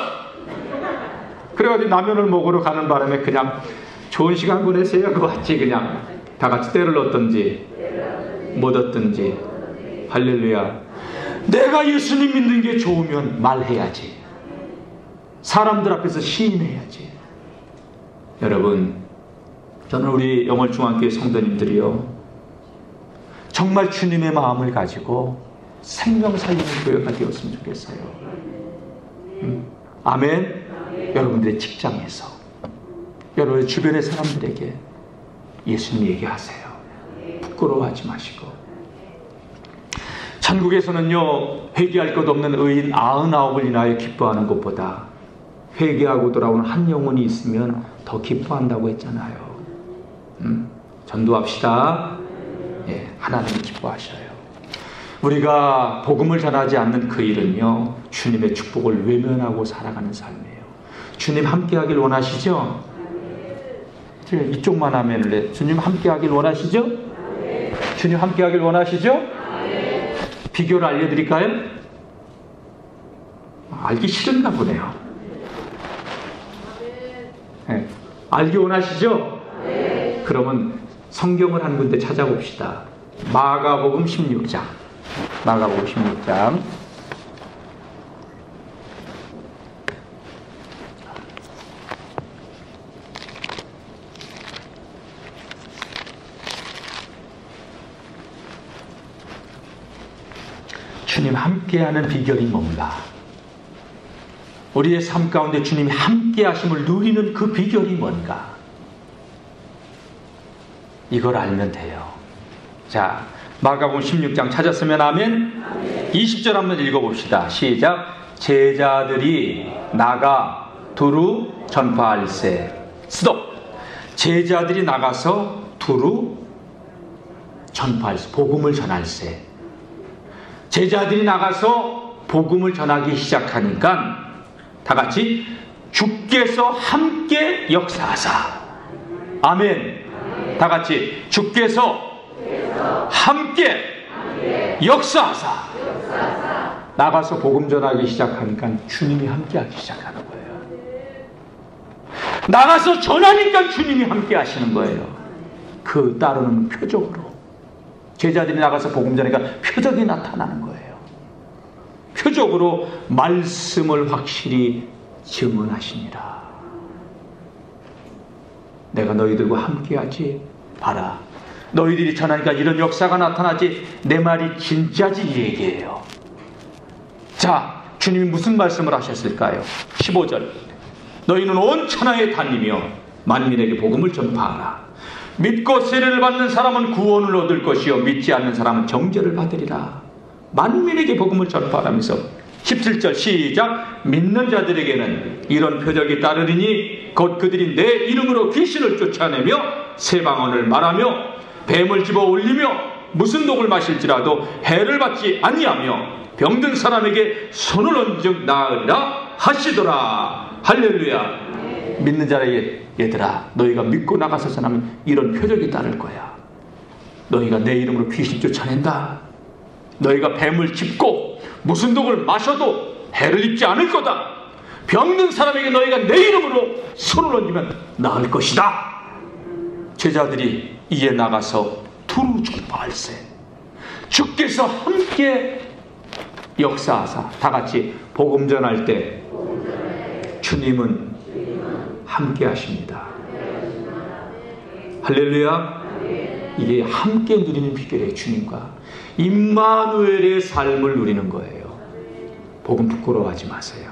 그래가지고 라면을 먹으러 가는 바람에 그냥 좋은 시간 보내세요 그거 같이 그냥 다 같이 때를 얻든지 못 얻든지. 할렐루야. 내가 예수님 믿는 게 좋으면 말해야지. 사람들 앞에서 시인해야지. 여러분, 저는 우리 영월중앙교회 성도님들이요, 정말 주님의 마음을 가지고 생명 살리는 교회가 되었으면 좋겠어요. 아멘. 여러분들의 직장에서, 여러분의 주변의 사람들에게 예수님 얘기하세요. 부끄러워하지 마시고. 천국에서는요, 회개할 것 없는 의인 99을 인하여 기뻐하는 것보다 회개하고 돌아오는 한 영혼이 있으면 더 기뻐한다고 했잖아요. 전도합시다. 하나님이 기뻐하셔요. 우리가 복음을 전하지 않는 그 일은요, 주님의 축복을 외면하고 살아가는 삶이에요. 주님 함께하길 원하시죠? 이쪽만 하면을 해. 주님 함께하길 원하시죠? 주님 함께하길 원하시죠? 비교를 알려드릴까요? 알기 싫은가 보네요. 알기 원하시죠? 그러면 성경을 한 군데 찾아봅시다. 마가복음 16장. 마가복음 16장. 주님 함께하는 비결이 뭔가? 우리의 삶 가운데 주님이 함께하심을 누리는 그 비결이 뭔가? 이걸 알면 돼요. 자, 마가복음 16장 찾았으면 아멘. 20절 한번 읽어봅시다. 시작. 제자들이 나가 두루 전파할세. 스톱. 제자들이 나가서 두루 전파할세. 복음을 전할세. 제자들이 나가서 복음을 전하기 시작하니까 다 같이 주께서 함께 역사하사. 아멘. 다 같이 주께서 함께 역사하사. 나가서 복음 전하기 시작하니까 주님이 함께 하기 시작하는 거예요. 나가서 전하니까 주님이 함께 하시는 거예요. 그 따르는 표적으로. 제자들이 나가서 복음 전하니까 표적이 나타나는 거예요. 표적으로 말씀을 확실히 증언하시니라. 내가 너희들과 함께하지. 봐라, 너희들이 전하니까 이런 역사가 나타나지. 내 말이 진짜지 이 얘기예요. 자, 주님이 무슨 말씀을 하셨을까요? 15절. 너희는 온 천하에 다니며 만민에게 복음을 전파하라. 믿고 세례를 받는 사람은 구원을 얻을 것이요 믿지 않는 사람은 정죄를 받으리라. 만민에게 복음을 전파하라면서 17절 시작. 믿는 자들에게는 이런 표적이 따르리니 곧 그들이 내 이름으로 귀신을 쫓아내며 새 방언을 말하며 뱀을 집어 올리며 무슨 독을 마실지라도 해를 받지 아니하며 병든 사람에게 손을 얹은 나으리라 하시더라. 할렐루야. 믿는 자에게 얘들아, 너희가 믿고 나가서 전하면 이런 표적이 따를 거야. 너희가 내 이름으로 귀신 쫓아낸다. 너희가 뱀을 짚고 무슨 독을 마셔도 해를 입지 않을 거다. 병든 사람에게 너희가 내 이름으로 손을 얹으면 나을 것이다. 제자들이 이에 나가서 두루 전파할세. 주께서 함께 역사하사 다 같이 복음 전할 때 주님은 함께 하십니다. 할렐루야. 이게 함께 누리는 비결이에요. 주님과 임마누엘의 삶을 누리는 거예요. 복음 부끄러워하지 마세요.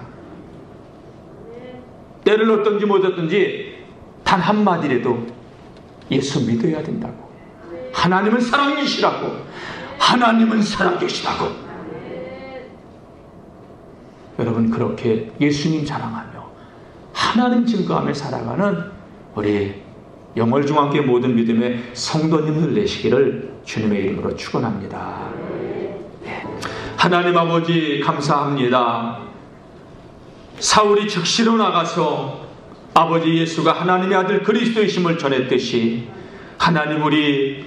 때를 얻든지 못 얻든지 단 한마디라도 예수 믿어야 된다고. 하나님은 사랑이시라고. 하나님은 살아계시다고. 여러분, 그렇게 예수님 자랑하며 하나님 증거하며 살아가는 우리 영월중앙교회 모든 믿음의 성도님들 되시기를 주님의 이름으로 축원합니다. 하나님 아버지 감사합니다. 사울이 즉시로 나가서 아버지 예수가 하나님의 아들 그리스도이심을 전했듯이 하나님 우리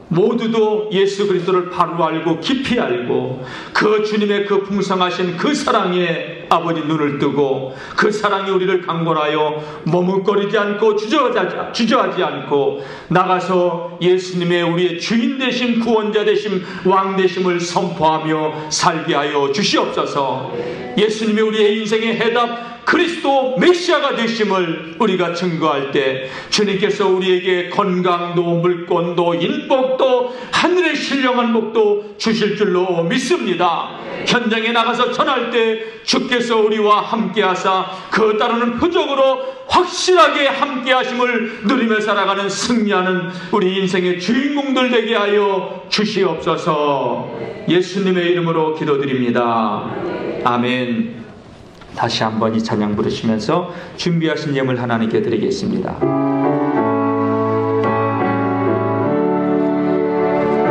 모두도 예수 그리스도를 바로 알고 깊이 알고 그 주님의 그 풍성하신 그 사랑에 아버지 눈을 뜨고 그 사랑이 우리를 강권하여 머뭇거리지 않고 주저하지 않고 나가서 예수님의 우리의 주인 되심 구원자 되심 왕 되심을 선포하며 살게 하여 주시옵소서. 예수님이 우리의 인생의 해답 그리스도 메시아가 되심을 우리가 증거할 때 주님께서 우리에게 건강도 물권도 인복도 하늘의 신령한 복도 주실 줄로 믿습니다. 현장에 나가서 전할 때 주께서 우리와 함께하사 그 따르는 표적으로 확실하게 함께하심을 누리며 살아가는 승리하는 우리 인생의 주인공들 되게 하여 주시옵소서. 예수님의 이름으로 기도드립니다. 아멘. 다시 한번 이 찬양 부르시면서 준비하신 예물 하나님께 드리겠습니다.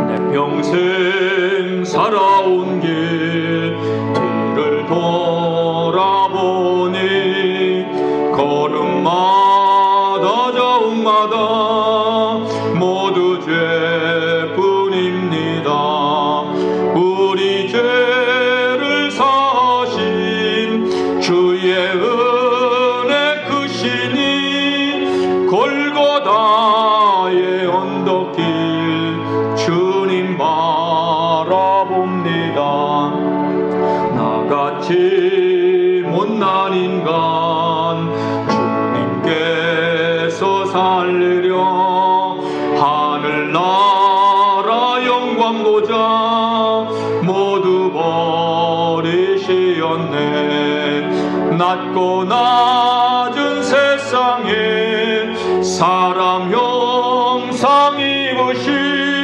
내 평생 살아온 길 뒤를 돌아보니 걸음마다 자욱마다 모두 죄뿐입니다. 우리 죄를 사신 주의 은혜 크시니 골고다의 언덕길 주님 바라봅니다. 나같이 못난 인간 주님께서 살리려 하늘나라 영광 보좌 모두 버리시었네. 낮고 낮은 세상에 사람 형상 입으신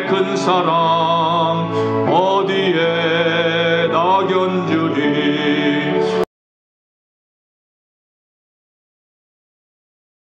큰 사랑 어디에다 견주리.